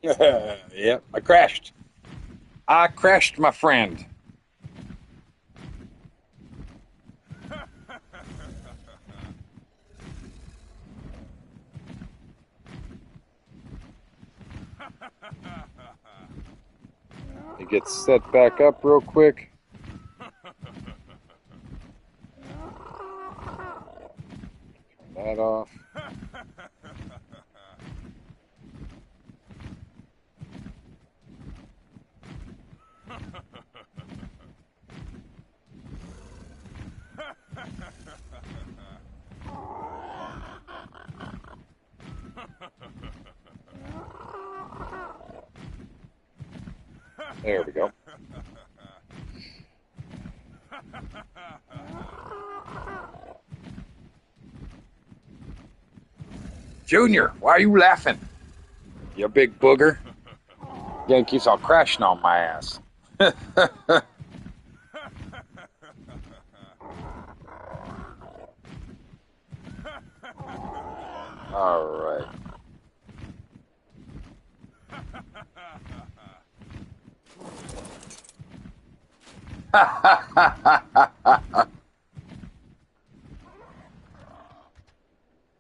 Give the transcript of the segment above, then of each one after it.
Yep, I crashed. I crashed, my friend. It gets set back up real quick. Turn that off. There we go. Junior, why are you laughing? You big booger. Again, keeps on crashing on my ass. All right.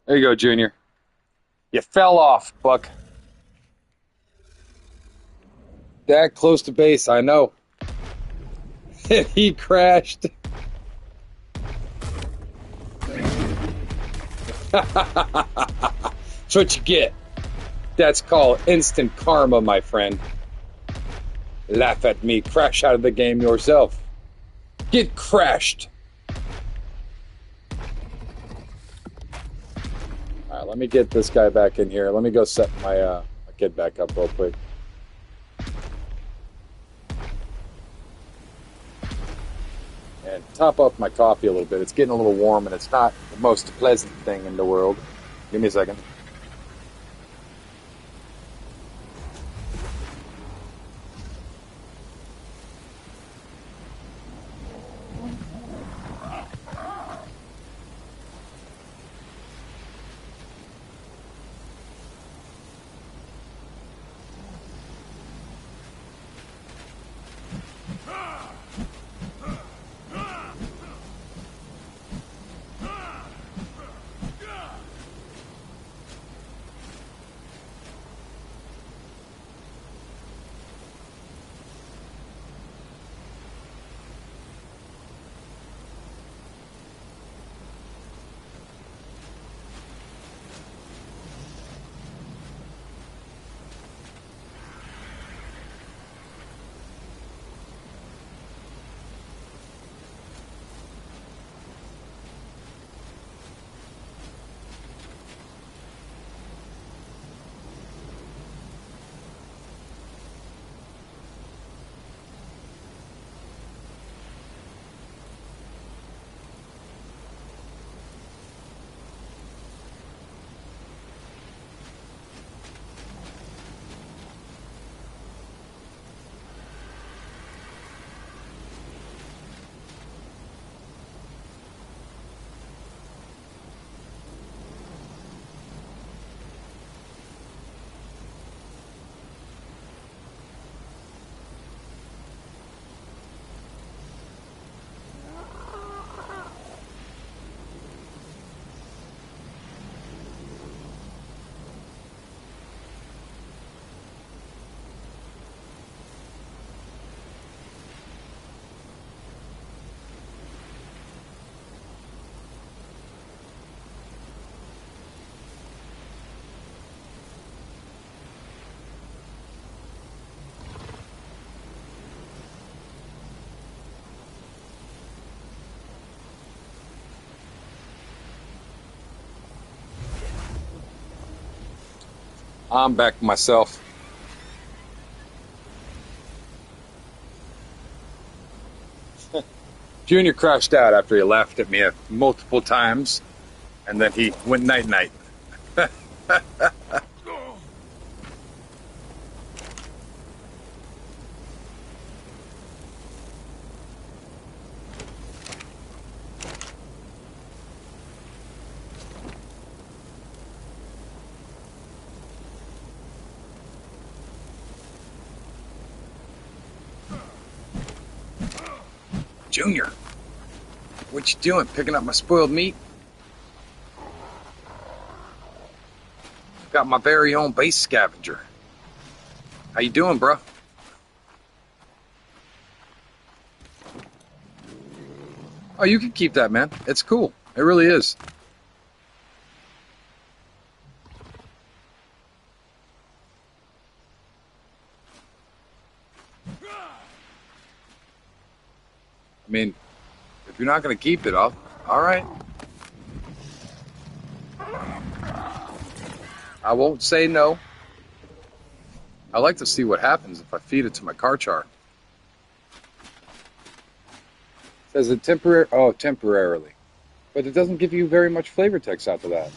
There you go, Junior. You fell off, Buck. That close to base, I know. He crashed. That's what you get. That's called instant karma, my friend. Laugh at me, crash out of the game yourself. Get crashed. All right, let me get this guy back in here. Let me go set my kid back up real quick. And top up my coffee a little bit. It's getting a little warm, and it's not the most pleasant thing in the world. Give me a second. I'm back myself. Junior crashed out after he laughed at me multiple times, and then he went night night. Junior, what you doing? Picking up my spoiled meat? Got my very own base scavenger. How you doing, bro? Oh, you can keep that, man. It's cool. It really is. I mean, if you're not going to keep it, all right. I won't say no. I like to see what happens if I feed it to my Karchar. It says it temporarily. But it doesn't give you very much flavor text after that.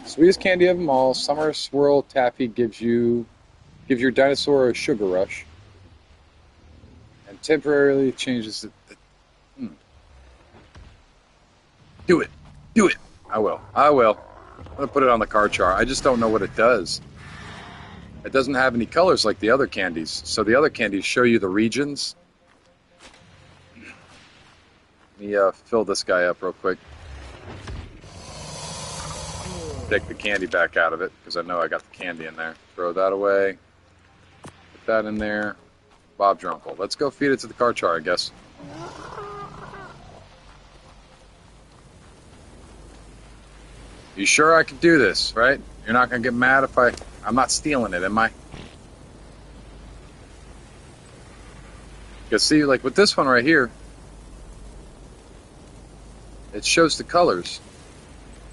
Sweetest candy of them all, Summer Swirl Taffy gives your dinosaur a sugar rush. And temporarily changes it. Do it. Do it. I will. I'm going to put it on the Karchar. I just don't know what it does. It doesn't have any colors like the other candies. So the other candies show you the regions. Let me fill this guy up real quick. Take the candy back out of it, because I know I got the candy in there. Throw that away. Put that in there. Bob Drunkle. Let's go feed it to the Karchar, I guess. You sure I could do this, right? You're not going to get mad if I'm not stealing it, am I? Because see, like with this one right here, it shows the colors.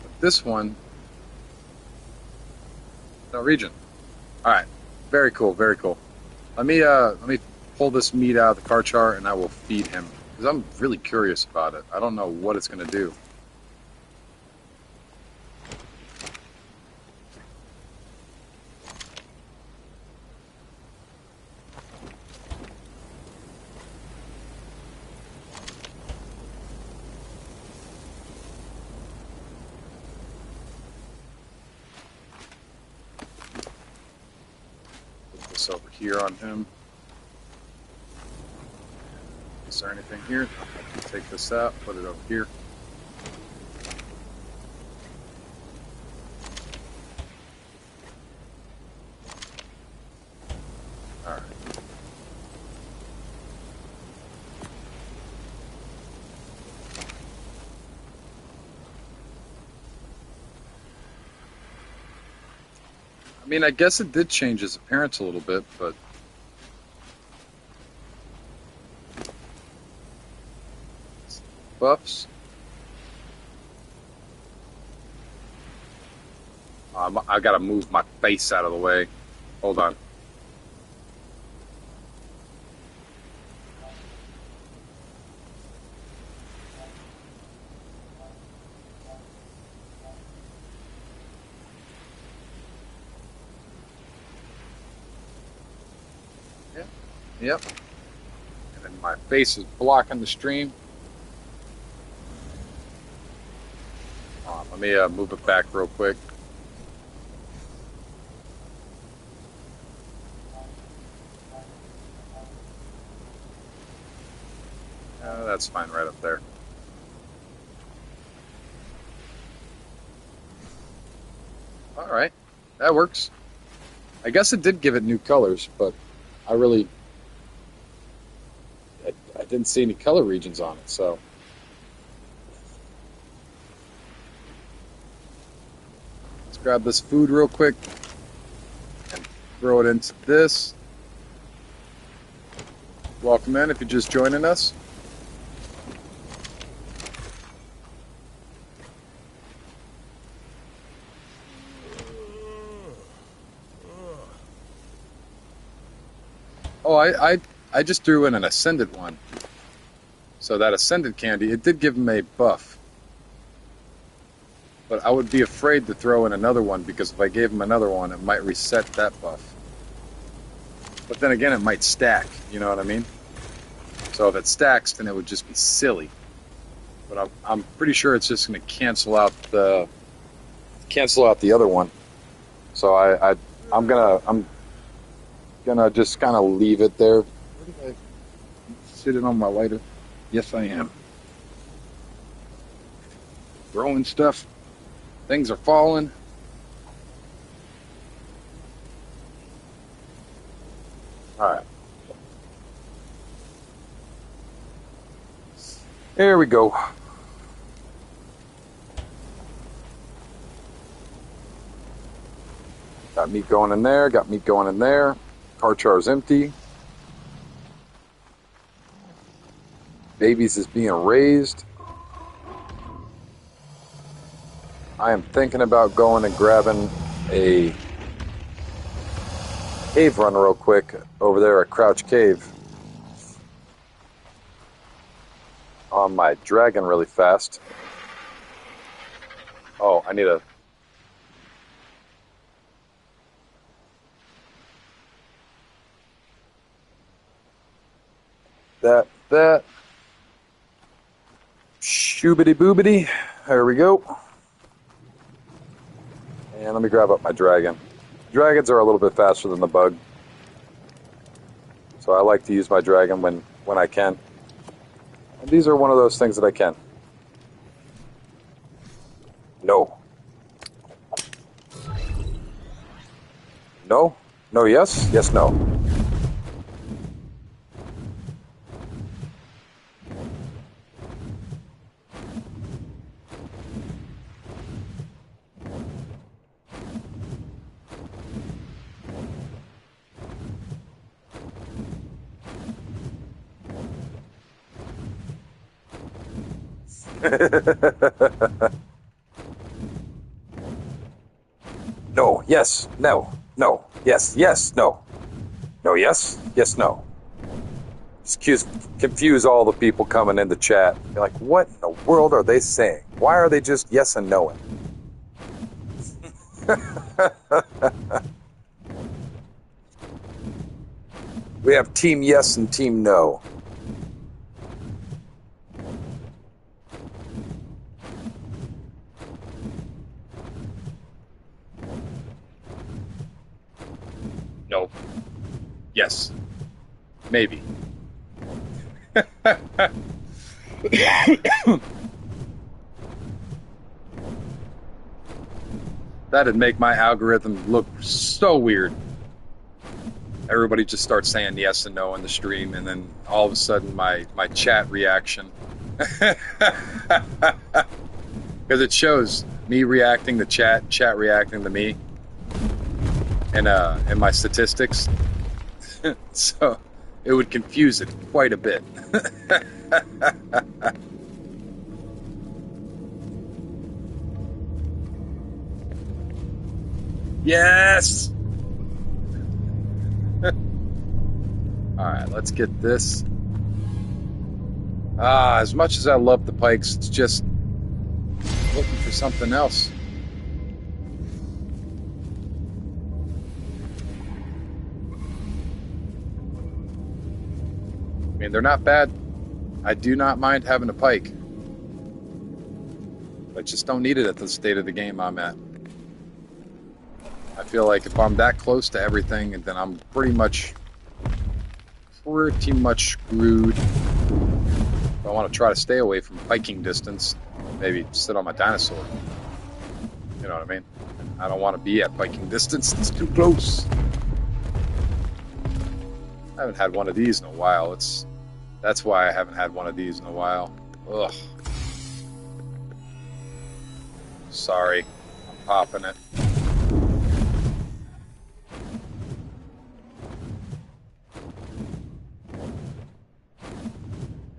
But this one, no region. All right, very cool, very cool. Let me pull this meat out of the Karchar and I will feed him because I'm really curious about it. I don't know what it's going to do. Over here on him. Is there anything here? I can take this out, put it over here. Alright. I mean, I guess it did change his appearance a little bit, but buffs. I gotta move my face out of the way. Hold on. Yep. And then my face is blocking the stream. Let me move it back real quick. That's fine right up there. All right. That works. I guess it did give it new colors, but I didn't see any color regions on it, so. Let's grab this food real quick and throw it into this. Welcome in if you're just joining us. Oh, I just threw in an Ascendant one. So that Ascendant candy, it did give him a buff. But I would be afraid to throw in another one because if I gave him another one, it might reset that buff. But then again, it might stack, you know what I mean? So if it stacks, then it would just be silly. But I'm pretty sure it's just going to cancel out the other one. So I'm gonna just kind of leave it there. Where did I sitting on my lighter? Yes, I am. Growing stuff. Things are falling. All right. There we go. Got meat going in there. Got meat going in there. Car char's empty. Babies is being raised. I am thinking about going and grabbing a cave run real quick over there at Crouch Cave on my dragon really fast. Oh, I need a... That. Shoobity boobity. There we go. And let me grab up my dragon. Dragons are a little bit faster than the bug. So I like to use my dragon when I can. And these are one of those things that I can. No. No? No, yes? Yes, no. No, yes, no, no, yes, yes, no. No, yes, yes, no. Just confuse all the people coming in the chat. You're like, what in the world are they saying? Why are they just yes and noing? We have team yes and team no. No. Yes. Maybe. That'd make my algorithm look so weird. Everybody just starts saying yes and no in the stream, and then all of a sudden my chat reaction. Because it shows me reacting to chat reacting to me, and my statistics. So it would confuse it quite a bit. Yes! Alright, let's get this. As much as I love the pikes, it's just looking for something else. I mean, they're not bad. I do not mind having a pike. I just don't need it at the state of the game I'm at. I feel like if I'm that close to everything, then I'm pretty much screwed. If I want to try to stay away from piking distance, maybe sit on my dinosaur. You know what I mean? I don't want to be at piking distance. It's too close. I haven't had one of these in a while. That's why I haven't had one of these in a while. Ugh. Sorry. I'm popping it.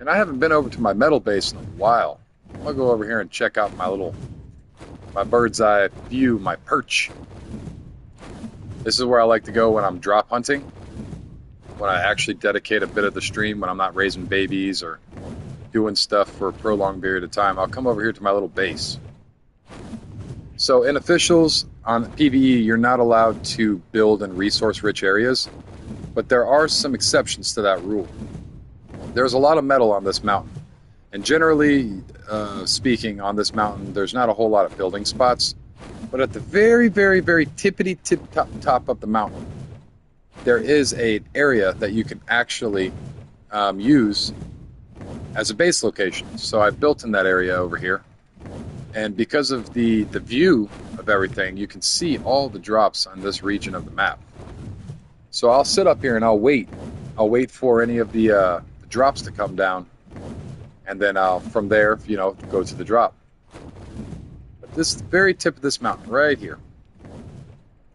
And I haven't been over to my metal base in a while. I'll go over here and check out my bird's eye view, my perch. This is where I like to go when I'm drop hunting. When I actually dedicate a bit of the stream, when I'm not raising babies or doing stuff for a prolonged period of time, I'll come over here to my little base. So in officials, on PvE, you're not allowed to build in resource-rich areas, but there are some exceptions to that rule. There's a lot of metal on this mountain, and generally speaking, on this mountain, there's not a whole lot of building spots, but at the very, very, very tippity-tip top of the mountain, there is an area that you can actually use as a base location. So I've built in that area over here. And because of the view of everything, you can see all the drops on this region of the map. So I'll sit up here and I'll wait. I'll wait for any of the drops to come down. And then I'll, from there, you know, go to the drop. But this very tip of this mountain, right here,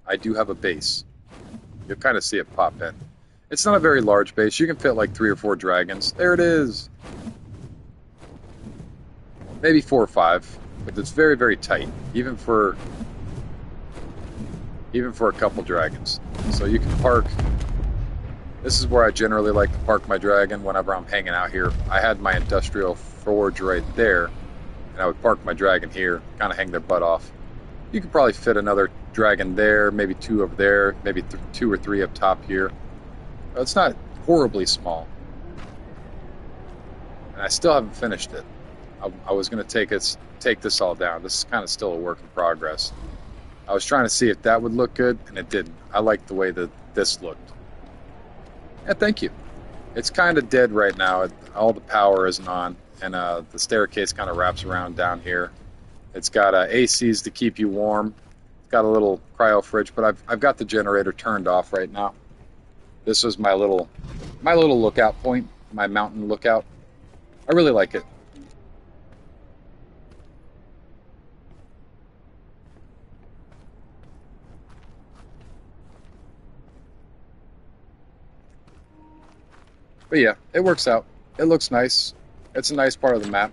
I do have a base. You'll kind of see it pop in. It's not a very large base. You can fit like 3 or 4 dragons. There it is. Maybe 4 or 5. But it's very, very tight, even for a couple dragons. So you can park. This is where I generally like to park my dragon whenever I'm hanging out here. I had my industrial forge right there, and I would park my dragon here, kind of hang their butt off. You could probably fit another dragon there, maybe 2 over there, maybe 2 or 3 up top here. It's not horribly small. And I still haven't finished it. I was going to take this all down. This is kind of still a work in progress. I was trying to see if that would look good, and it didn't. I like the way that this looked. Yeah, thank you. It's kind of dead right now. All the power isn't on, and the staircase kind of wraps around down here. It's got ACs to keep you warm. It's got a little cryo fridge, but I've got the generator turned off right now. This was my little lookout point, my mountain lookout. I really like it. But yeah, it works out. It looks nice. It's a nice part of the map.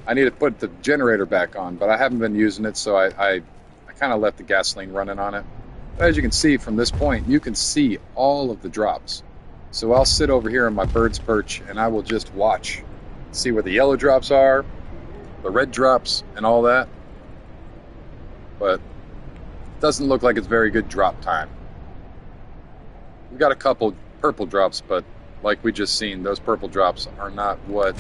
I need to put the generator back on, but I haven't been using it, so I kind of left the gasoline running on it. But as you can see from this point, you can see all of the drops. So I'll sit over here on my bird's perch, and I will just watch. See where the yellow drops are, the red drops, and all that. But it doesn't look like it's very good drop time. We've got a couple purple drops, but like we just seen, those purple drops are not what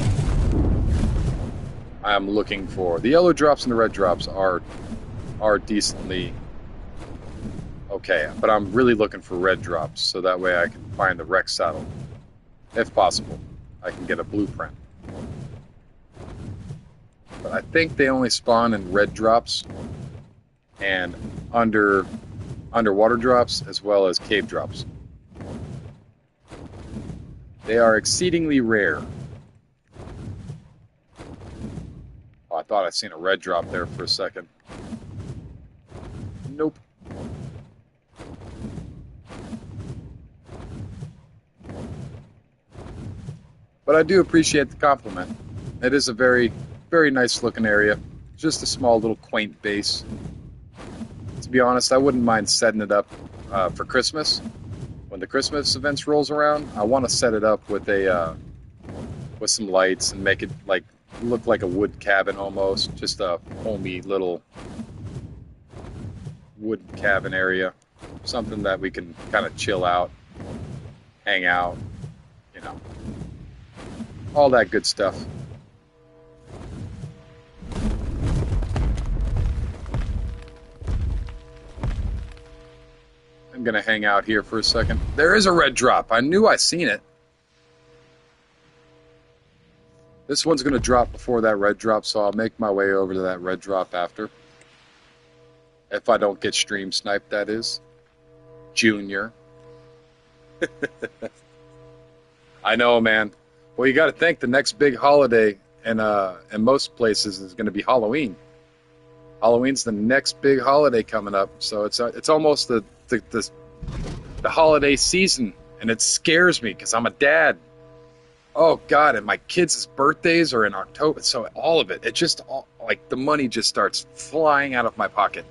I'm looking for. The yellow drops and the red drops are decently okay, but I'm really looking for red drops, so that way I can find the Rex saddle. If possible, I can get a blueprint. But I think they only spawn in red drops and underwater drops, as well as cave drops. They are exceedingly rare. Oh, I thought I seen a red drop there for a second. Nope. But I do appreciate the compliment. It is a very, very nice looking area. Just a small little quaint base. To be honest, I wouldn't mind setting it up for Christmas. When the Christmas events rolls around, I want to set it up with with some lights and make it look like a wood cabin almost. Just a homey little wood cabin area. Something that we can kind of chill out, hang out, you know. All that good stuff. I'm going to hang out here for a second. There is a red drop. I knew I seen it. This one's going to drop before that red drop, so I'll make my way over to that red drop after. If I don't get stream sniped, that is. Junior. I know, man. Well, you got to think the next big holiday in most places is going to be Halloween. Halloween's the next big holiday coming up, so it's almost the holiday season, and it scares me because I'm a dad. Oh God, and my kids' birthdays are in October, so all of it, like the money just starts flying out of my pocket.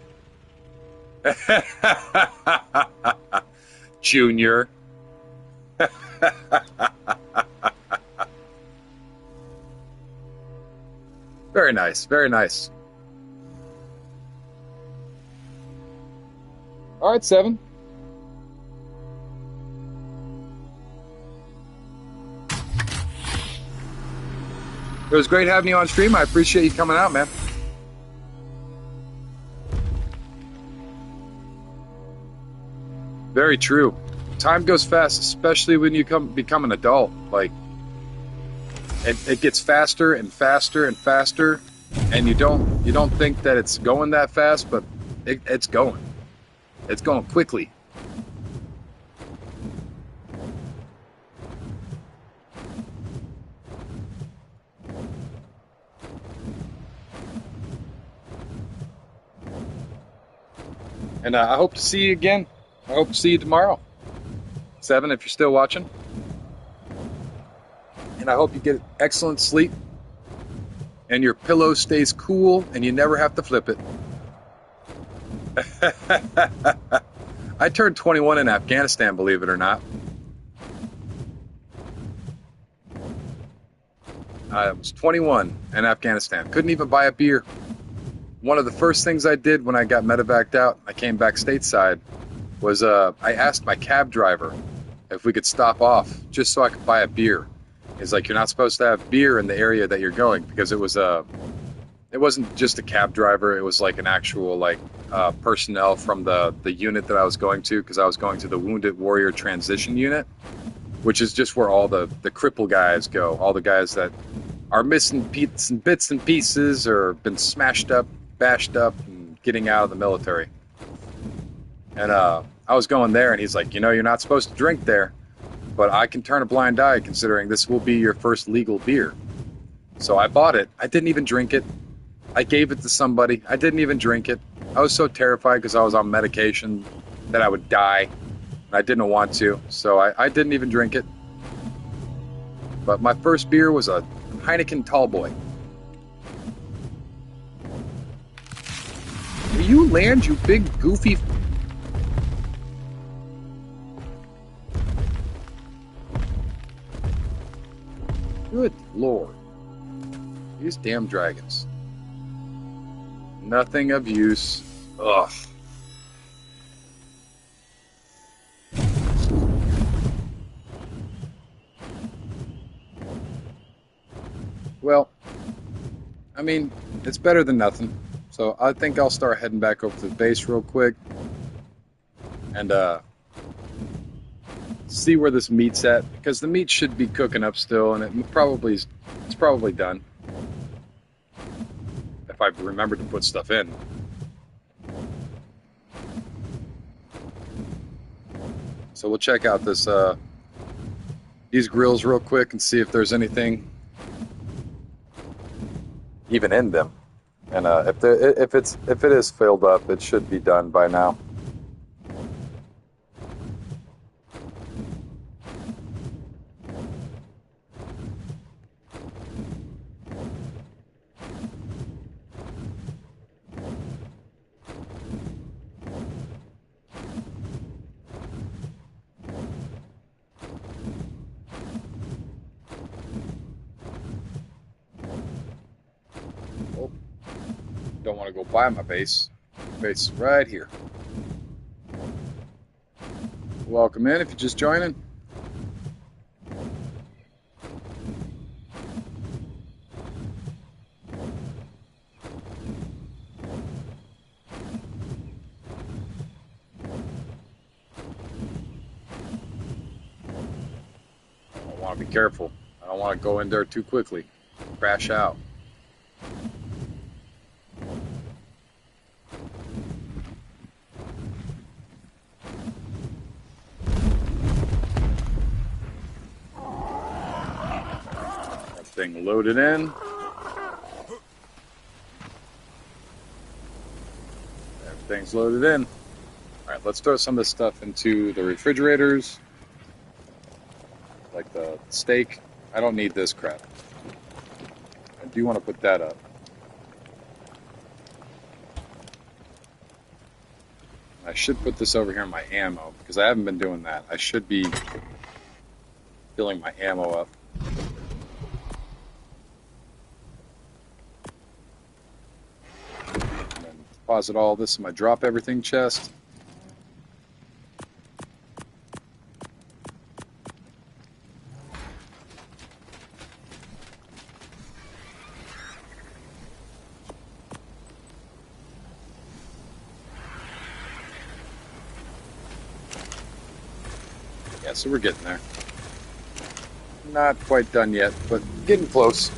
Junior. Very nice, very nice. All right, 7. It was great having you on stream. I appreciate you coming out, man. Very true. time goes fast, especially when you become an adult. Like it gets faster and faster and faster, and you don't think that it's going that fast, but it's going. It's going quickly. And I hope to see you again. I hope to see you tomorrow, 7, if you're still watching. And I hope you get excellent sleep and your pillow stays cool and you never have to flip it. I turned 21 in Afghanistan, believe it or not. I was 21 in Afghanistan. Couldn't even buy a beer. One of the first things I did when I got medevaced out, I came back stateside, was I asked my cab driver if we could stop off just so I could buy a beer. He's like, you're not supposed to have beer in the area that you're going, because it wasn't just a cab driver. It was like an actual personnel from the unit that I was going to, because I was going to the Wounded Warrior Transition Unit, which is just where all the cripple guys go, all the guys that are missing bits and pieces or been smashed up, bashed up, and getting out of the military. And I was going there, and he's like, you're not supposed to drink there, but I can turn a blind eye considering this will be your first legal beer. So I bought it. I didn't even drink it. I gave it to somebody. I didn't even drink it. I was so terrified because I was on medication that I would die, and I didn't want to. So I didn't even drink it. But my first beer was a Heineken Tallboy. Will you land, you big goofy... Good Lord. These damn dragons. Nothing of use. Ugh. Well, I mean, it's better than nothing. So I think I'll start heading back over to the base real quick. And, see where this meat's at, because the meat should be cooking up still, and it's probably done if I remember to put stuff in. So we'll check out these grills real quick and see if there's anything even in them. And if it is filled up, it should be done by now. Don't want to go by my base. Base is right here. Welcome in if you're just joining. I want to be careful. I don't want to go in there too quickly. Crash out. Everything loaded in. Everything's loaded in. All right, let's throw some of this stuff into the refrigerators. Like the steak. I don't need this crap. I do want to put that up. I should put this over here in my ammo, because I haven't been doing that. I should be filling my ammo up. And then deposit all this in my drop everything chest. Yeah, so we're getting there. Not quite done yet, but getting close.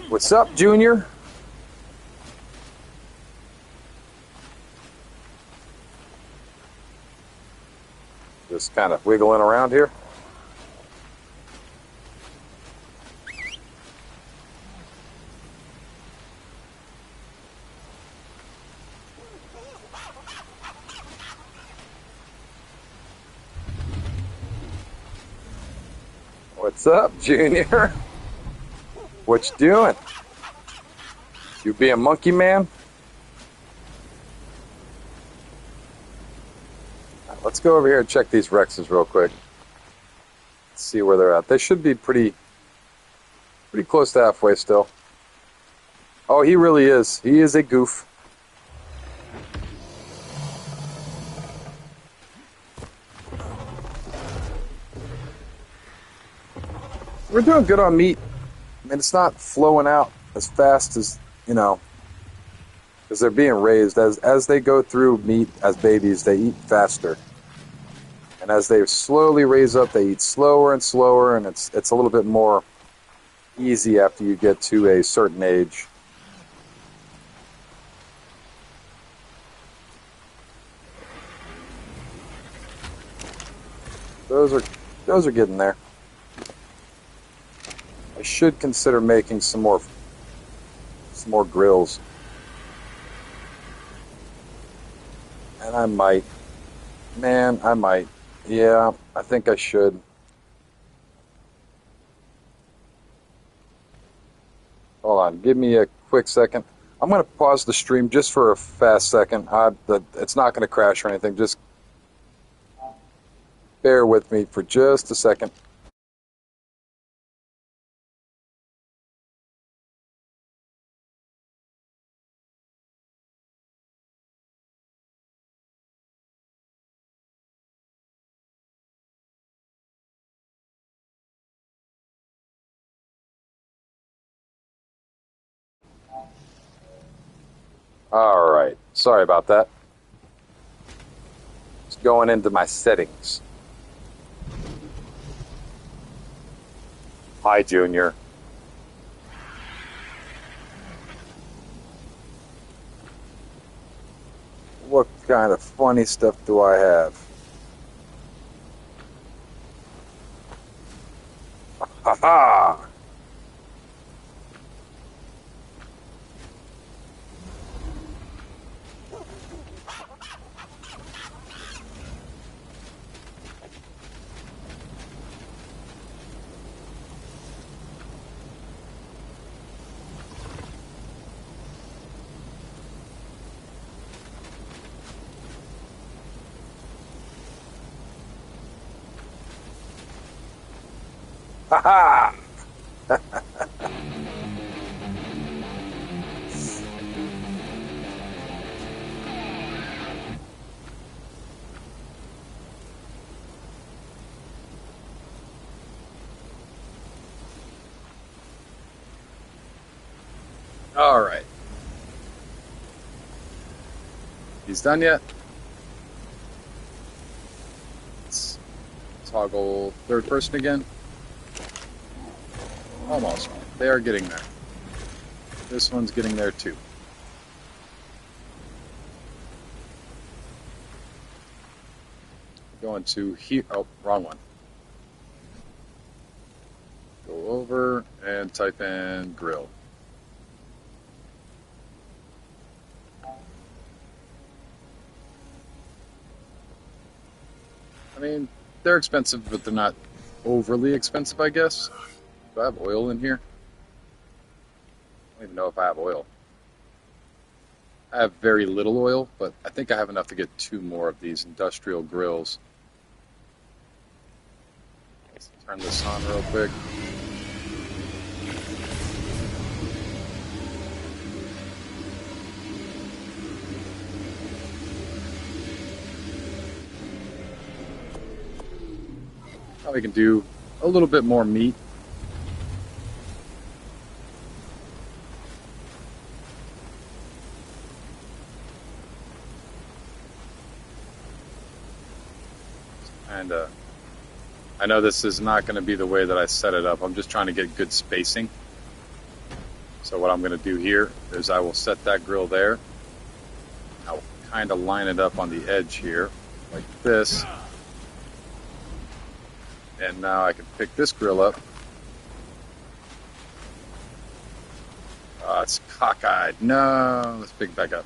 What's up, Junior? Just kind of wiggling around here. What's up, Junior? What you doing? You be a monkey man? Let's go over here and check these Rexes real quick. See where they're at. They should be pretty close to halfway still. Oh, he really is. He is a goof. We're doing good on meat. I mean, it's not flowing out as fast as, because they're being raised. As they go through meat as babies, they eat faster. And as they slowly raise up, they eat slower and slower, and it's a little bit more easy after you get to a certain age. Those are getting there. I should consider making some more grills. And I might. Man, I might. Yeah, I think I should. Hold on, give me a quick second. I'm going to pause the stream just for a fast second. It's not going to crash or anything. Just bear with me for just a second. All right. Sorry about that. Just going into my settings. Hi, Junior. What kind of funny stuff do I have? Ha ha! Ha ha! All right. He's done yet? Let's toggle third person again. Almost. They are getting there. This one's getting there too. Going to here. Oh, wrong one. Go over and type in grill. I mean, they're expensive, but they're not overly expensive, I guess. Do I have oil in here? I don't even know if I have oil. I have very little oil, but I think I have enough to get 2 more of these industrial grills. Let's turn this on real quick. Now we can do a little bit more meat. kind of, I know this is not going to be the way that I set it up. I'm just trying to get good spacing. So what I'm going to do here is I will set that grill there. I'll kind of line it up on the edge here, like this. And now I can pick this grill up. It's cockeyed. No, let's pick it back up.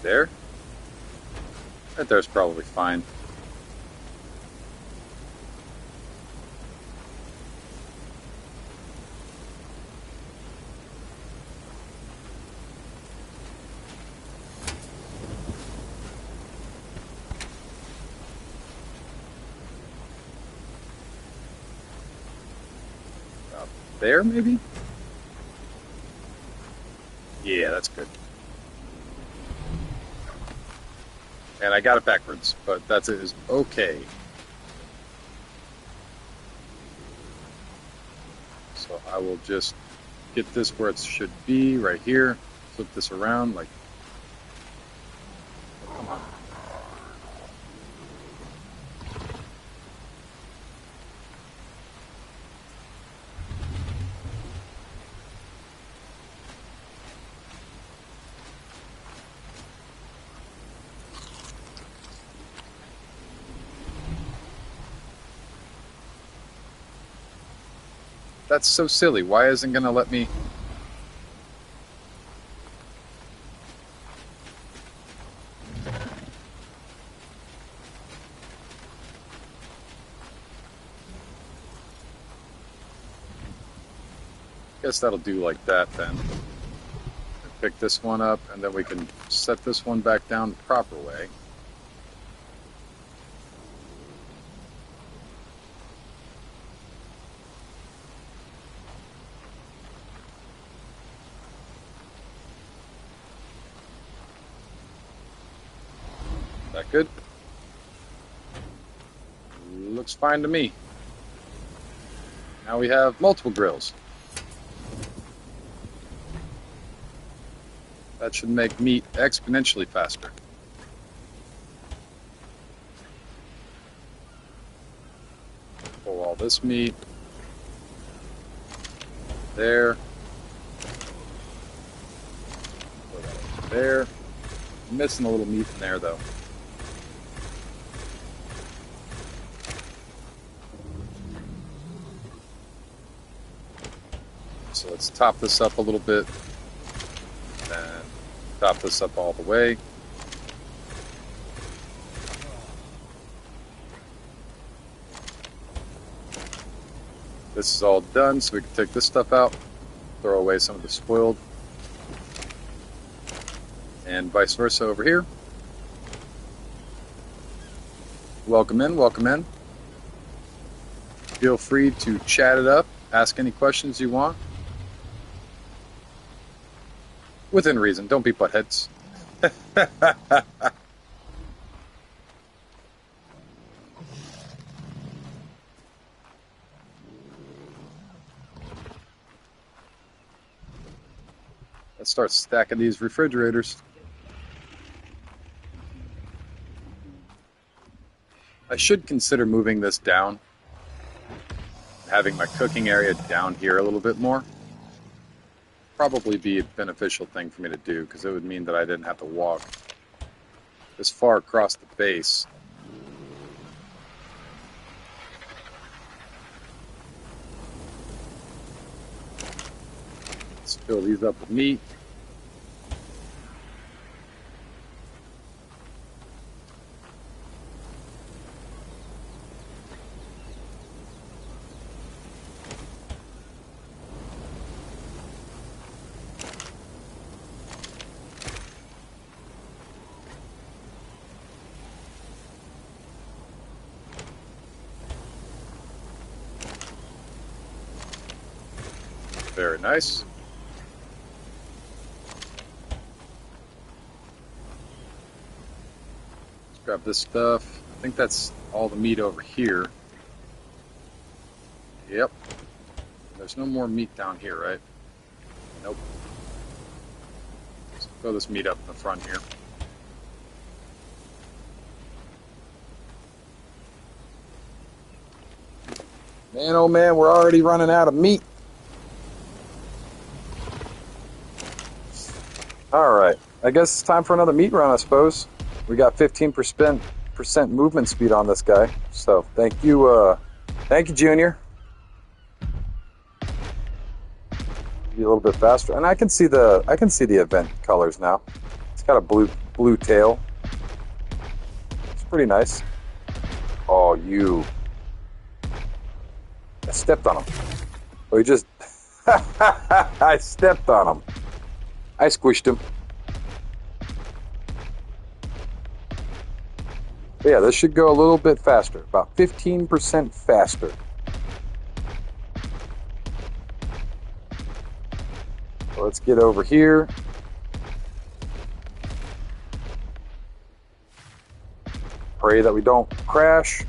There. Right there's probably fine. There, maybe? Yeah, that's good. And I got it backwards, but that's it is okay. So I will just get this where it should be, right here. Flip this around, like, come on. That's so silly. Why isn't gonna let me? Guess that'll do like that then. Pick this one up, and then we can set this one back down the proper way. That good? Looks fine to me. Now we have multiple grills. That should make meat exponentially faster. Pull all this meat. There. Put that over there. I'm missing a little meat in there though. So let's top this up a little bit, and top this up all the way. This is all done, so we can take this stuff out, throw away some of the spoiled, and vice versa over here. Welcome in, welcome in. Feel free to chat it up, ask any questions you want. Within reason, don't be buttheads. Let's start stacking these refrigerators. I should consider moving this down, having my cooking area down here a little bit more. Probably be a beneficial thing for me to do, because it would mean that I didn't have to walk this far across the base. Let's fill these up with meat. Very nice. Let's grab this stuff. I think that's all the meat over here. Yep. There's no more meat down here, right? Nope. Let's throw this meat up in the front here. Man, oh man, we're already running out of meat. All right. I guess it's time for another meat run, I suppose. We got 15% movement speed on this guy. So thank you, Junior. Be a little bit faster, and I can see the event colors now. It's got a blue tail. It's pretty nice. Oh, you! I stepped on him. Oh, he just I stepped on him. I squished him. But yeah, this should go a little bit faster, about 15% faster. So let's get over here. Pray that we don't crash.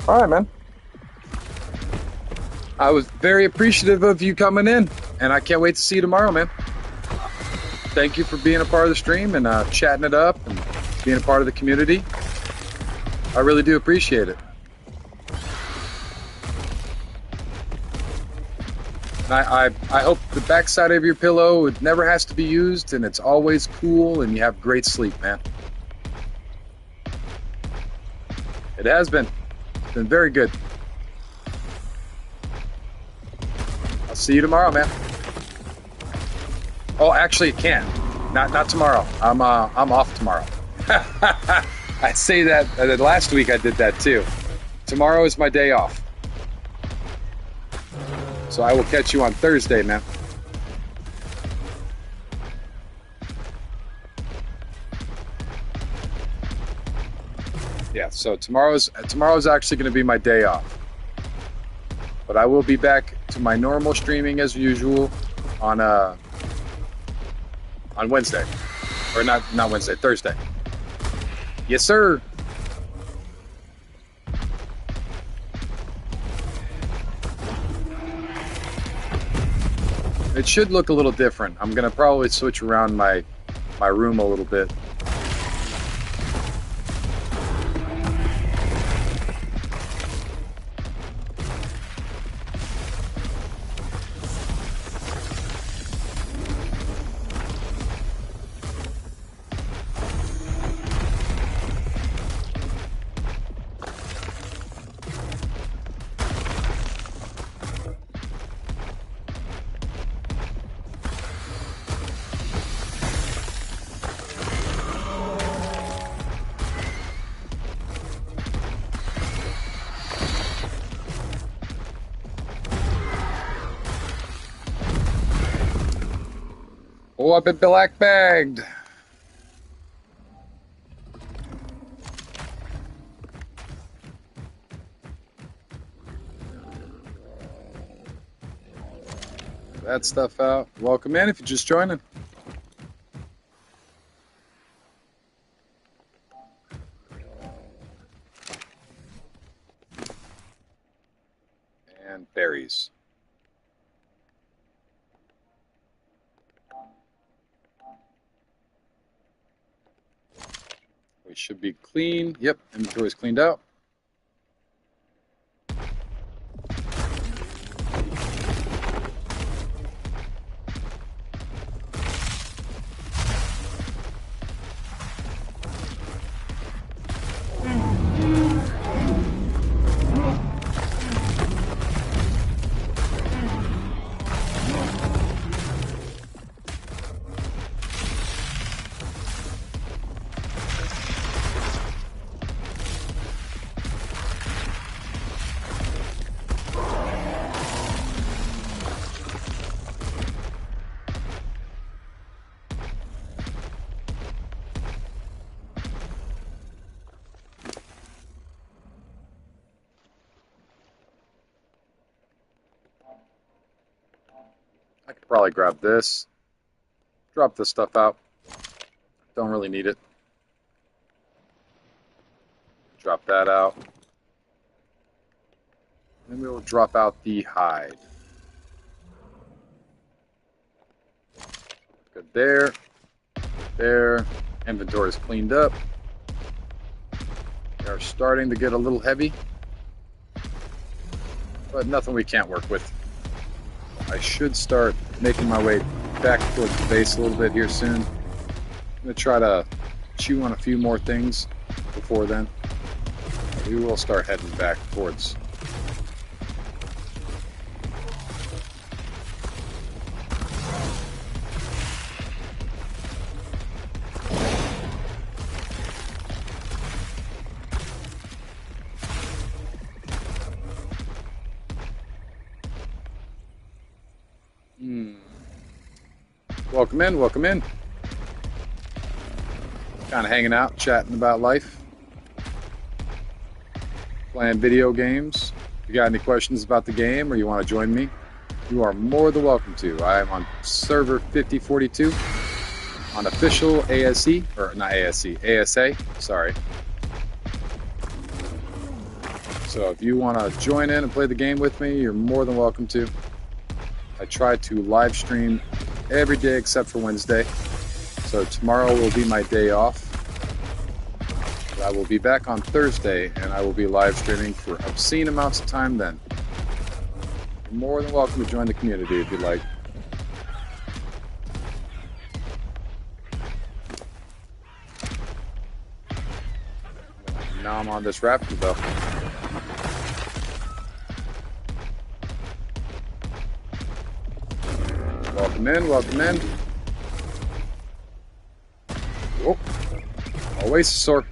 All right, man. I was very appreciative of you coming in, and I can't wait to see you tomorrow, man. Thank you for being a part of the stream and chatting it up and being a part of the community. I really do appreciate it. And I hope the backside of your pillow, it never has to be used, and it's always cool, and you have great sleep, man. It has been. It's been very good. I'll see you tomorrow, man. Oh, actually, it can't. Not tomorrow. I'm off tomorrow. I say that last week I did that too. Tomorrow is my day off. So I will catch you on Thursday, man. Yeah, so tomorrow's actually going to be my day off. But I will be back to my normal streaming as usual on Wednesday. Or not Wednesday, Thursday. Yes, sir. It should look a little different. I'm going to probably switch around my room a little bit. Oh, I've been black bagged. That stuff out. Welcome in if you're just joining. And berries. We should be clean. Yep, inventory's cleaned out. I could probably grab this. Drop this stuff out. Don't really need it. Drop that out. Then we will drop out the hide. Good there. There. Inventory is cleaned up. They are starting to get a little heavy, but nothing we can't work with. I should start making my way back towards the base a little bit here soon. I'm going to try to chew on a few more things before then. We will start heading back towards. Welcome in, welcome in. Kind of hanging out, chatting about life. Playing video games. If you got any questions about the game or you want to join me, you are more than welcome to. I am on server 5042 on official ASE, or not ASE, ASA, sorry. So if you want to join in and play the game with me, you're more than welcome to. I try to live stream every day except for Wednesday. So tomorrow will be my day off. I will be back on Thursday and I will be live streaming for obscene amounts of time then. You're more than welcome to join the community if you'd like. Now I'm on this raptor though. Welcome in, welcome in. Whoa. Always sore.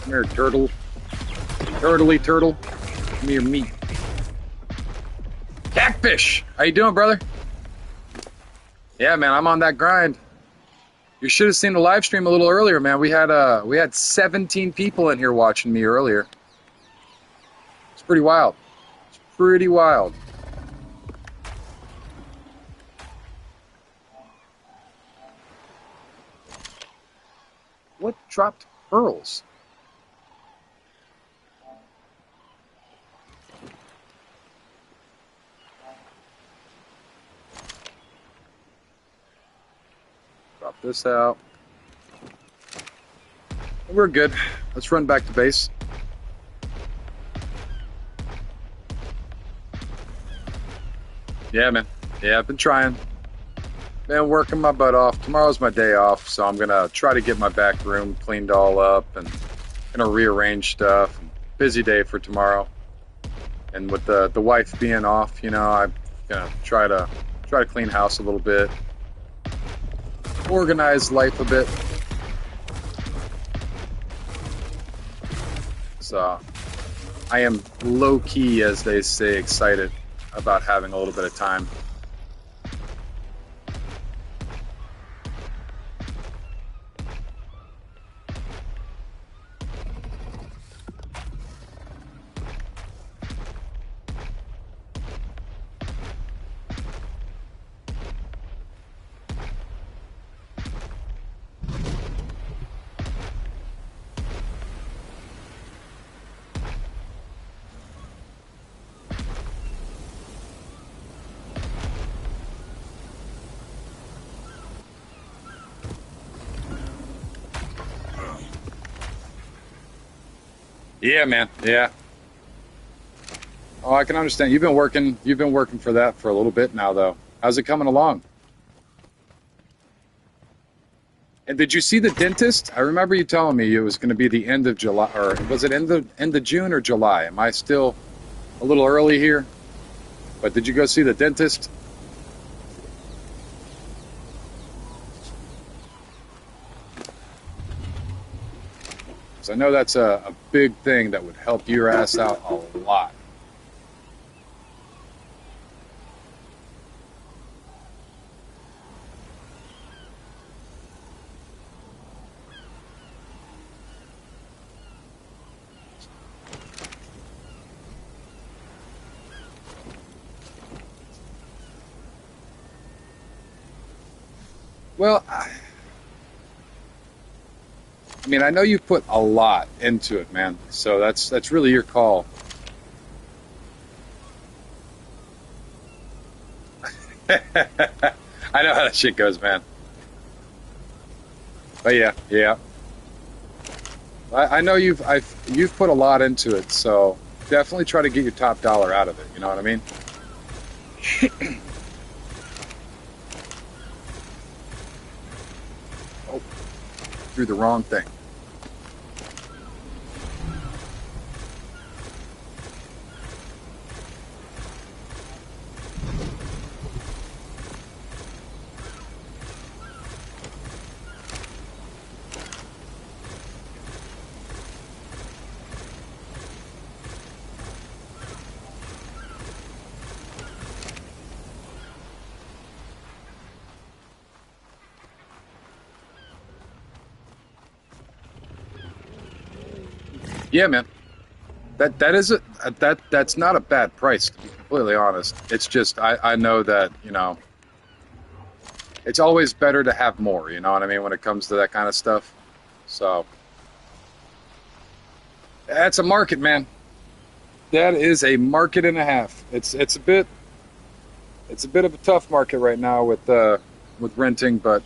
Come here, turtle. Turtley turtle. Give me your meat. Catfish! How you doing, brother? Yeah, man, I'm on that grind. You should have seen the live stream a little earlier, man. We had 17 people in here watching me earlier. It's pretty wild. It's pretty wild. What dropped pearls? Drop this out. We're good. Let's run back to base. Yeah, man. Yeah, I've been trying. Been working my butt off. Tomorrow's my day off, so I'm gonna try to get my back room cleaned all up and gonna rearrange stuff. Busy day for tomorrow. And with the wife being off, you know, I'm gonna try to try to clean house a little bit, organize life a bit. So I am low key, as they say, excited about having a little bit of time. Yeah, man. Yeah. Oh, I can understand. You've been working for that for a little bit now, though. How's it coming along? And did you see the dentist? I remember you telling me it was going to be the end of July, or was it end of June or July? Am I still a little early here? But did you go see the dentist? 'Cause I know that's a big thing that would help your ass out a lot. Well, I mean, I know you put a lot into it, man. So that's really your call. I know how that shit goes, man. But yeah, yeah. I know you've put a lot into it, so definitely try to get your top dollar out of it. You know what I mean? Oh, through the wrong thing. Yeah, man. That is that's not a bad price, to be completely honest. It's just I know that, it's always better to have more, you know what I mean, when it comes to that kind of stuff. So that's a market, man. That is a market and a half. It's a bit of a tough market right now with renting, but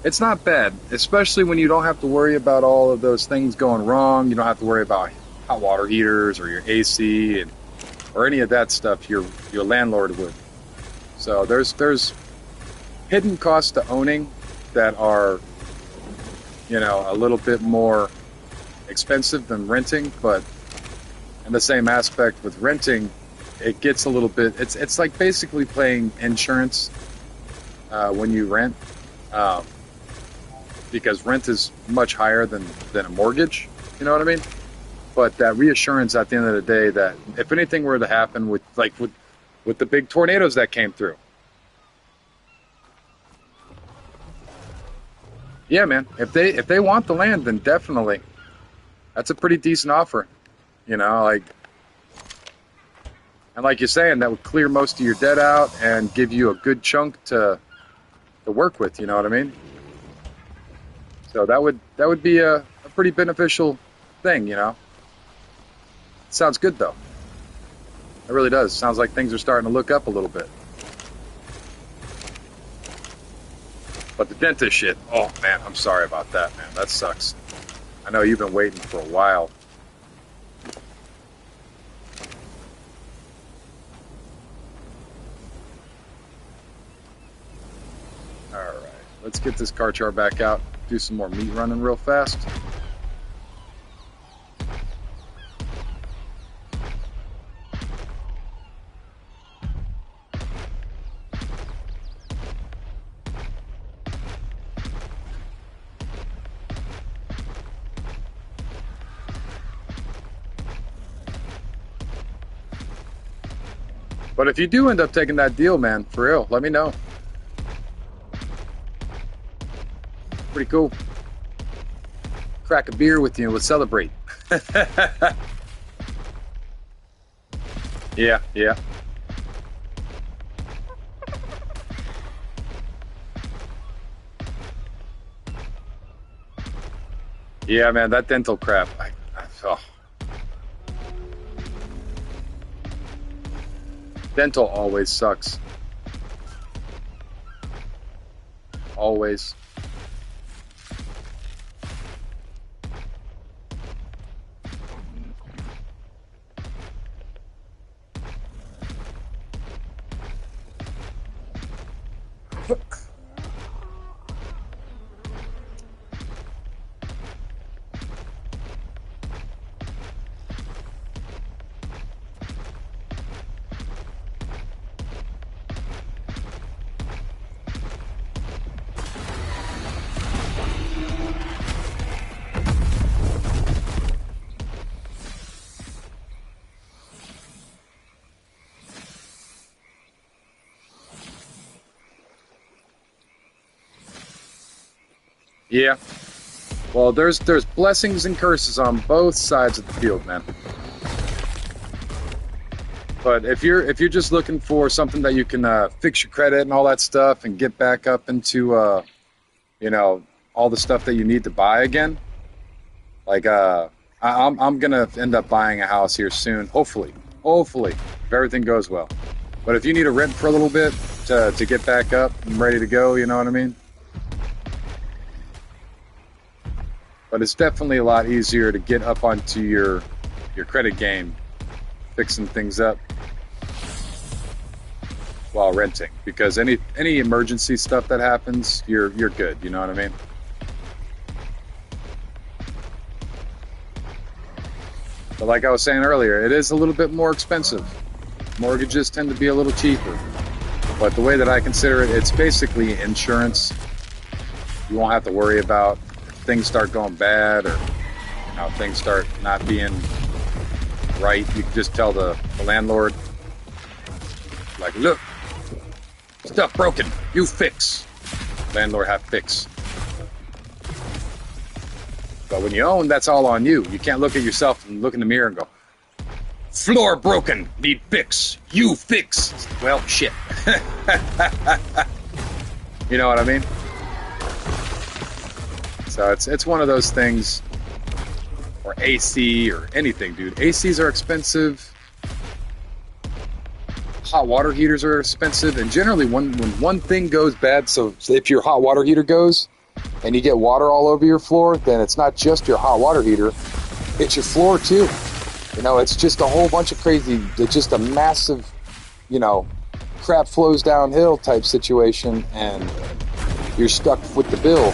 it's not bad, especially when you don't have to worry about all of those things going wrong. You don't have to worry about hot water heaters or your AC or any of that stuff your landlord would. So there's hidden costs to owning that are, a little bit more expensive than renting, but in the same aspect with renting, it gets a little bit. It's like basically paying insurance when you rent, um, because rent is much higher than a mortgage. You know what I mean? But that reassurance at the end of the day that if anything were to happen with the big tornadoes that came through, yeah, man. If they want the land, then definitely that's a pretty decent offer. Like, and like you're saying, that would clear most of your debt out and give you a good chunk to work with. You know what I mean? So that would be a pretty beneficial thing. Sounds good though. It really does. Sounds like things are starting to look up a little bit. But the dentist shit, oh man, I'm sorry about that, man. That sucks. I know you've been waiting for a while. All right, let's get this car char back out. Do some more meat running real fast. But if you do end up taking that deal, man, for real, let me know. Pretty cool. Crack a beer with you and we'll celebrate. Yeah, yeah. Yeah, man, that dental crap. Oh. Dental always sucks. Always. Yeah. Well, there's blessings and curses on both sides of the field, man. But if you're just looking for something that you can fix your credit and all that stuff and get back up into you know, all the stuff that you need to buy again, like I'm gonna end up buying a house here soon, hopefully if everything goes well. But if you need to rent for a little bit to get back up and ready to go, you know what I mean? But it's definitely a lot easier to get up onto your credit game, fixing things up while renting, because any emergency stuff that happens, you're good. You know what I mean? But like I was saying earlier, it is a little bit more expensive. Mortgages tend to be a little cheaper. But the way that I consider it, it's basically insurance. You won't have to worry about if things start going bad or things start not being right. You can just tell the landlord, like, look, stuff broken, you fix. Landlord have fix. But when you own, that's all on you. You can't look at yourself and look in the mirror and go, floor broken, need fix, you fix. Well, shit. You know what I mean? So it's one of those things, or AC or anything, dude. ACs are expensive. Hot water heaters are expensive, and generally when one thing goes bad, so if your hot water heater goes and you get water all over your floor, then it's not just your hot water heater, it's your floor too. You know, it's just a whole bunch of crazy, it's just a massive, crap flows downhill type situation, and you're stuck with the bill.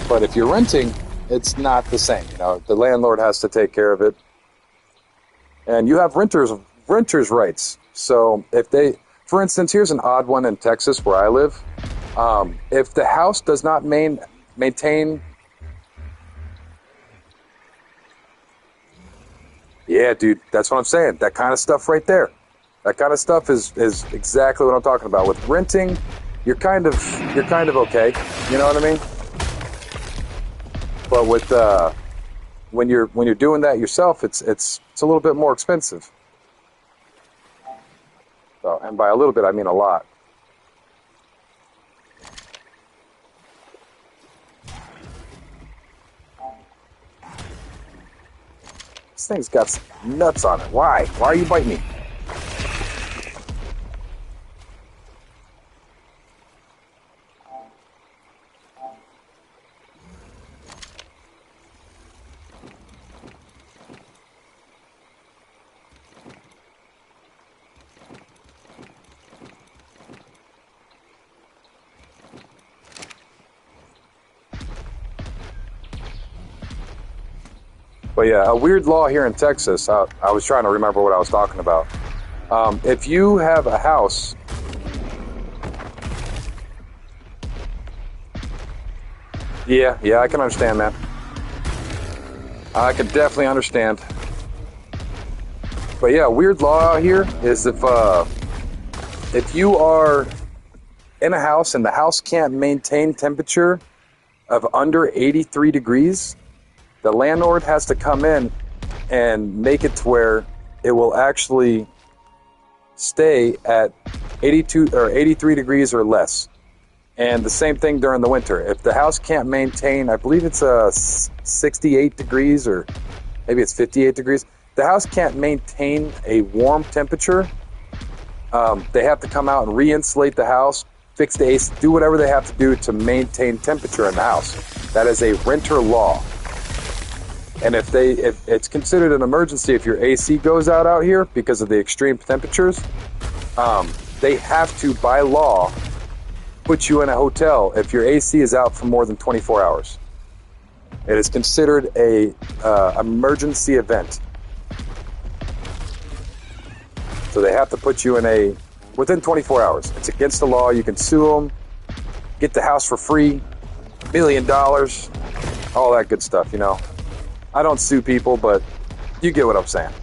But if you're renting, it's not the same. The landlord has to take care of it, and you have renters rights. So if for instance, here's an odd one in Texas where I live. If the house does not maintain, yeah, dude, that's what I'm saying. That kind of stuff right there. That kind of stuff is exactly what I'm talking about. With renting, you're kind of okay. You know what I mean? But with when you're doing that yourself, it's a little bit more expensive. So, and by a little bit, I mean a lot. This thing's got some nuts on it. Why? Why are you biting me? But yeah, a weird law here in Texas, I was trying to remember what I was talking about. If you have a house, yeah, I can understand, man. I can definitely understand. But yeah, a weird law out here is if if you are in a house and the house can't maintain temperature of under 83 degrees, the landlord has to come in and make it to where it will actually stay at 82 or 83 degrees or less. And the same thing during the winter. If the house can't maintain, I believe it's 68 degrees or maybe it's 58 degrees. The house can't maintain a warm temperature. They have to come out and re-insulate the house, fix the AC, do whatever they have to do to maintain temperature in the house. That is a renter law. And if it's considered an emergency if your AC goes out here because of the extreme temperatures, they have to, by law, put you in a hotel if your AC is out for more than 24 hours. It is considered a emergency event. So they have to put you in within 24 hours. It's against the law. You can sue them, get the house for free, $1 million, all that good stuff, you know. I don't sue people, but you get what I'm saying.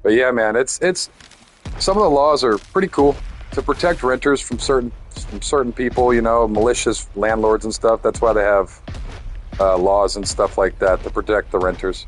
But yeah, man, it's some of the laws are pretty cool to protect renters from certain people, you know, malicious landlords and stuff. That's why they have laws and stuff like that to protect the renters.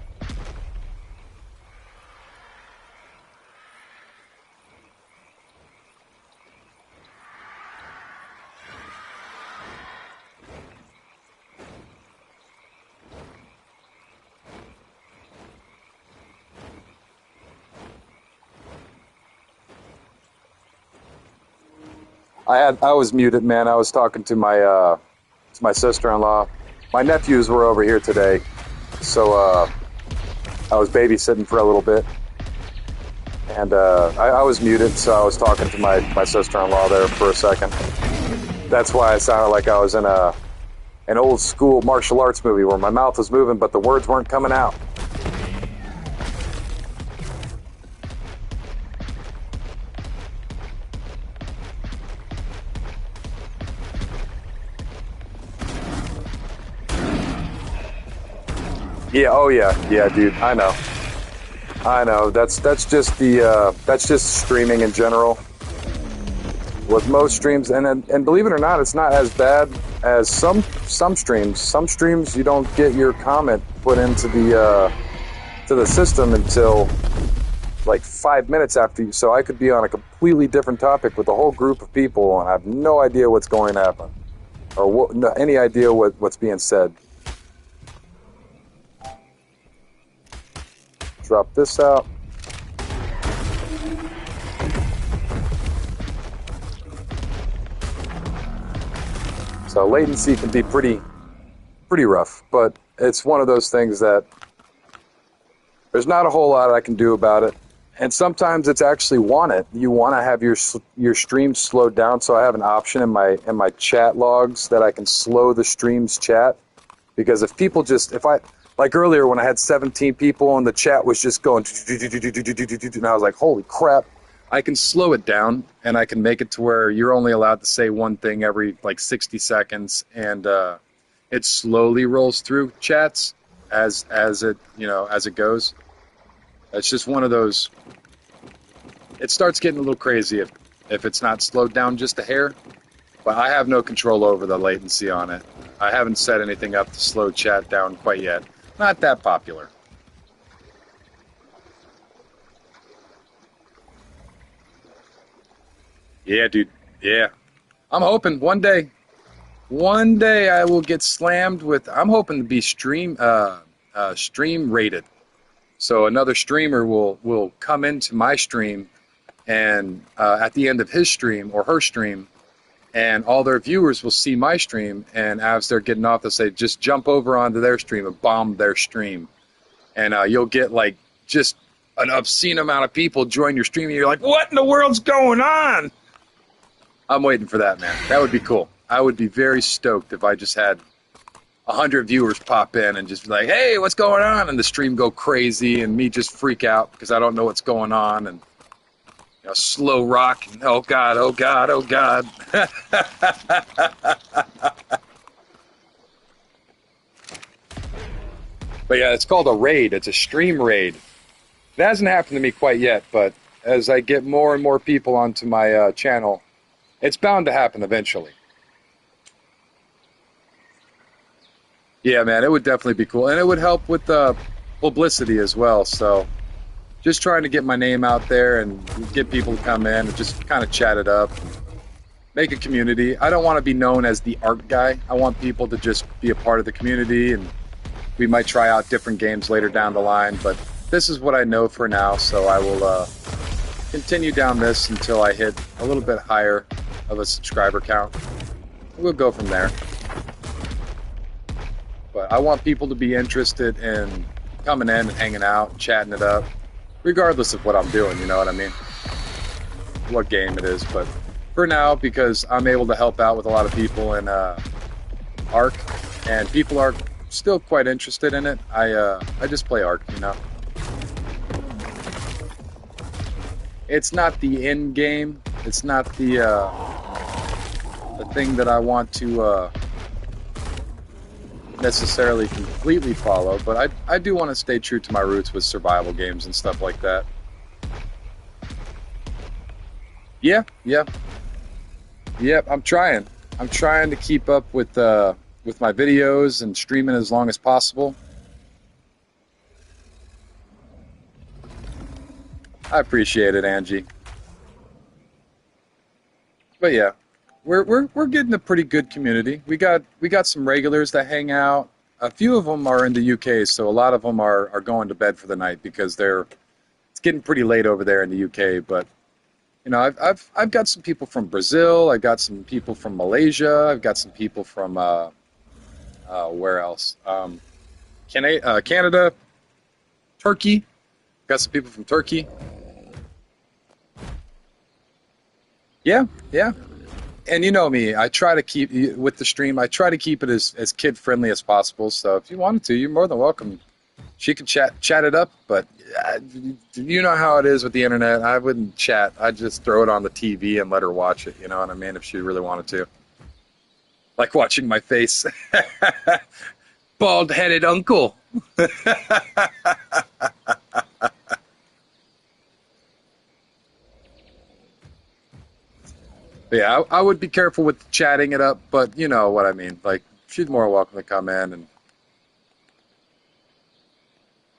I was muted, man. I was talking to my sister-in-law. My nephews were over here today, so I was babysitting for a little bit, and I was muted, so I was talking to my sister-in-law there for a second. That's why it sounded like I was in an old school martial arts movie where my mouth was moving, but the words weren't coming out. Yeah, oh yeah, dude. I know. That's just streaming in general. With most streams, and believe it or not, it's not as bad as some streams. Some streams you don't get your comment put into the system until like 5 minutes after you. So I could be on a completely different topic with a whole group of people, and I have no idea what's going to happen, or any idea what's being said. Drop this out. So latency can be pretty rough, but it's one of those things that there's not a whole lot I can do about it. And sometimes it's actually you want to have your stream slowed down. So I have an option in my chat logs that I can slow the stream's chat, because if I like earlier when I had 17 people and the chat was just going and I was like, holy crap. I can slow it down and I can make it to where you're only allowed to say one thing every like 60 seconds, and it slowly rolls through chats as it goes. It's just one of those. It starts getting a little crazy if it's not slowed down just a hair, but I have no control over the latency on it. I haven't set anything up to slow chat down quite yet. Not that popular. Yeah, dude. Yeah. I'm hoping one day One day I will get slammed with. I'm hoping to be stream rated. So another streamer will come into my stream, and at the end of his stream or her stream, and all their viewers will see my stream, and as they're getting off, they'll say, "Just jump over onto their stream and bomb their stream," and you'll get like just an obscene amount of people join your stream, and you're like, "What in the world's going on?" I'm waiting for that, man. That would be cool. I would be very stoked if I just had 100 viewers pop in and just be like, "Hey, what's going on?" And the stream go crazy and me just freak out because I don't know what's going on, and slow rock and oh god, oh god, oh god. But yeah, it's called a raid. It's a stream raid. It hasn't happened to me quite yet, but as I get more and more people onto my channel, it's bound to happen eventually. Yeah, man, it would definitely be cool. And it would help with publicity as well. So just trying to get my name out there and get people to come in and just kind of chat it up. Make a community. I don't want to be known as the art guy. I want people to just be a part of the community, and we might try out different games later down the line. But this is what I know for now, so I will continue down this until I hit a little bit higher of a subscriber count. We'll go from there. But I want people to be interested in coming in and hanging out, chatting it up, regardless of what I'm doing, you know what I mean? What game it is. But for now, because I'm able to help out with a lot of people in Ark, and people are still quite interested in it, I just play Ark, you know? It's not the end game. It's not the thing that I want to necessarily completely follow, but I do want to stay true to my roots with survival games and stuff like that. Yeah, I'm trying to keep up with my videos and streaming as long as possible. I appreciate it, Angie. But yeah, we're getting a pretty good community. We got some regulars that hang out. A few of them are in the UK, so a lot of them are going to bed for the night because it's getting pretty late over there in the UK. But I've got some people from Brazil. I've got some people from Malaysia. I've got some people from where else? Canada, Turkey. Got some people from Turkey. Yeah. And you know me, I try to keep, with the stream, I try to keep it as kid-friendly as possible. So if you wanted to, you're more than welcome. She can chat it up, but you know how it is with the internet. I wouldn't chat. I'd just throw it on the TV and let her watch it, you know what I mean, if she really wanted to. Like watching my face. Bald-headed uncle. Yeah, I would be careful with chatting it up, but you know what I mean. Like, she's more welcome to come in and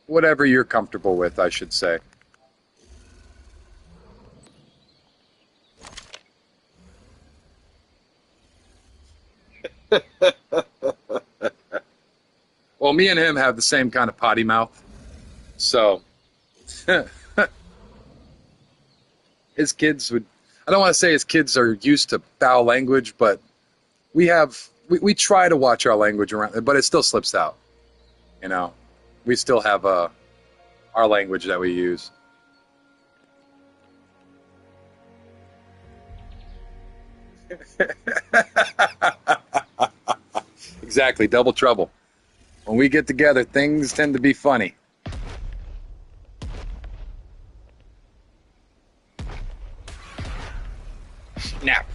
whatever you're comfortable with, I should say. Well, me and him have the same kind of potty mouth, so his kids would. I don't want to say his kids are used to foul language, but we try to watch our language around, but it still slips out. You know, we still have our language that we use. Exactly, double trouble. When we get together, things tend to be funny. Snap.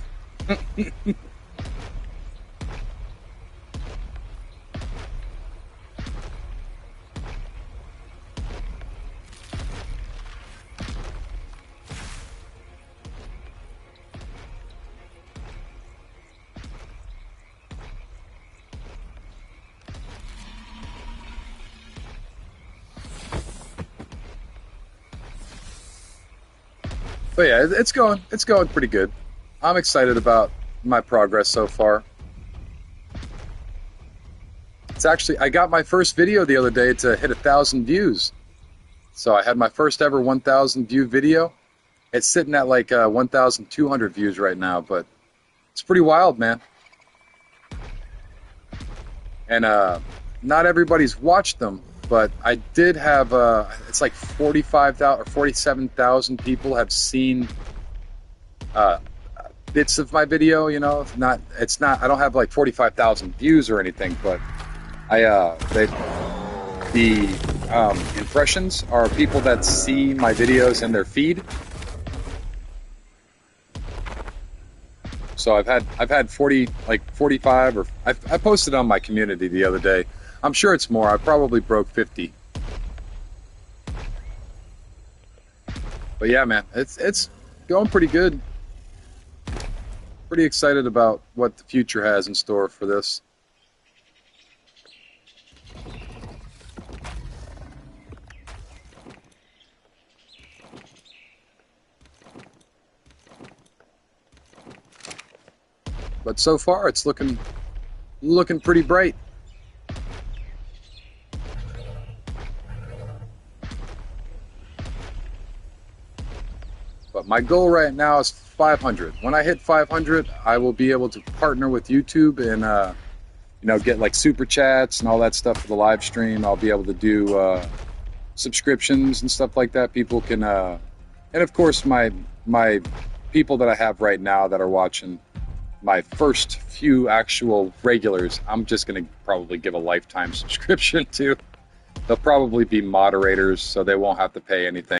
But yeah, it's going pretty good. I'm excited about my progress so far. It's actually, I got my first video the other day to hit 1,000 views. So I had my first ever 1,000 view video. It's sitting at like 1,200 views right now, but it's pretty wild, man. And not everybody's watched them, but I did have, it's like 45,000 or 47,000 people have seen bits of my video, you know. It's not, I don't have like 45,000 views or anything, but the impressions are people that see my videos in their feed. So I've had 45, or I posted on my community the other day. I'm sure it's more. I probably broke 50. But yeah, man, it's going pretty good. Pretty excited about what the future has in store for this. But so far, it's looking pretty bright. But my goal right now is 500. When I hit 500, I will be able to partner with YouTube and you know, get like super chats and all that stuff for the live stream. I'll be able to do subscriptions and stuff like that. People can, and of course, my people that I have right now that are watching, my first few actual regulars, I'm just going to probably give a lifetime subscription to. They'll probably be moderators, so they won't have to pay anything.